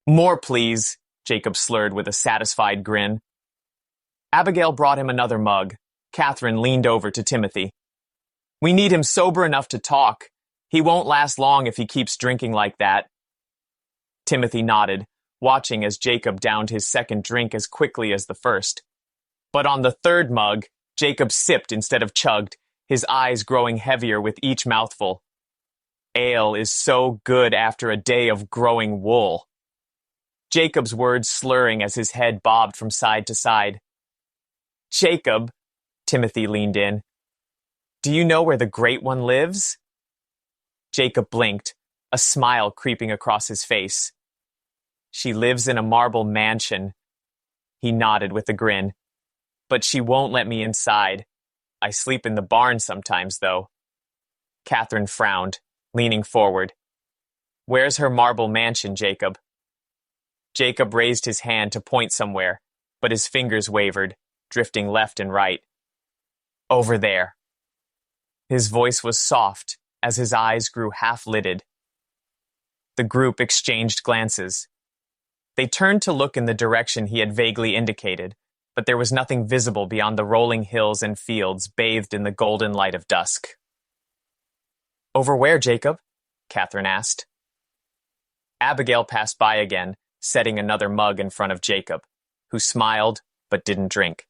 More, please, Jacob slurred with a satisfied grin. Abigail brought him another mug. Catherine leaned over to Timothy. We need him sober enough to talk. He won't last long if he keeps drinking like that. Timothy nodded, watching as Jacob downed his second drink as quickly as the first. But on the third mug, Jacob sipped instead of chugged, his eyes growing heavier with each mouthful. Ale is so good after a day of growing wool. Jacob's words slurring as his head bobbed from side to side. Jacob, Timothy leaned in. Do you know where the Great One lives? Jacob blinked, a smile creeping across his face. She lives in a marble mansion. He nodded with a grin. But she won't let me inside. I sleep in the barn sometimes, though. Catherine frowned, leaning forward. Where's her marble mansion, Jacob? Jacob raised his hand to point somewhere, but his fingers wavered, drifting left and right. Over there. His voice was soft as his eyes grew half-lidded. The group exchanged glances. They turned to look in the direction he had vaguely indicated, but there was nothing visible beyond the rolling hills and fields bathed in the golden light of dusk. Over where, Jacob? Catherine asked. Abigail passed by again, setting another mug in front of Jacob, who smiled but didn't drink.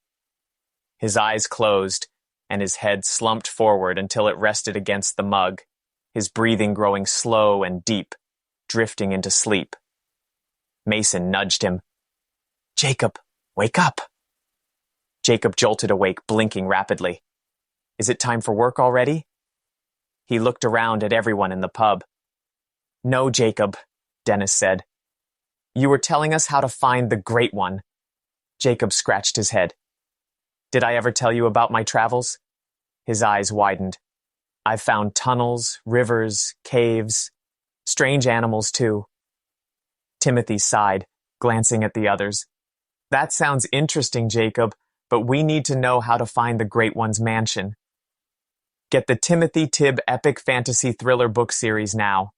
His eyes closed, and his head slumped forward until it rested against the mug, his breathing growing slow and deep, drifting into sleep. Mason nudged him. Jacob, wake up. Jacob jolted awake, blinking rapidly. Is it time for work already? He looked around at everyone in the pub. No, Jacob, Dennis said. You were telling us how to find the Great One. Jacob scratched his head. Did I ever tell you about my travels? His eyes widened. I've found tunnels, rivers, caves, strange animals too. Timothy sighed, glancing at the others. That sounds interesting, Jacob, but we need to know how to find the Great One's mansion. Get the Timothy Tibb epic fantasy thriller book series now.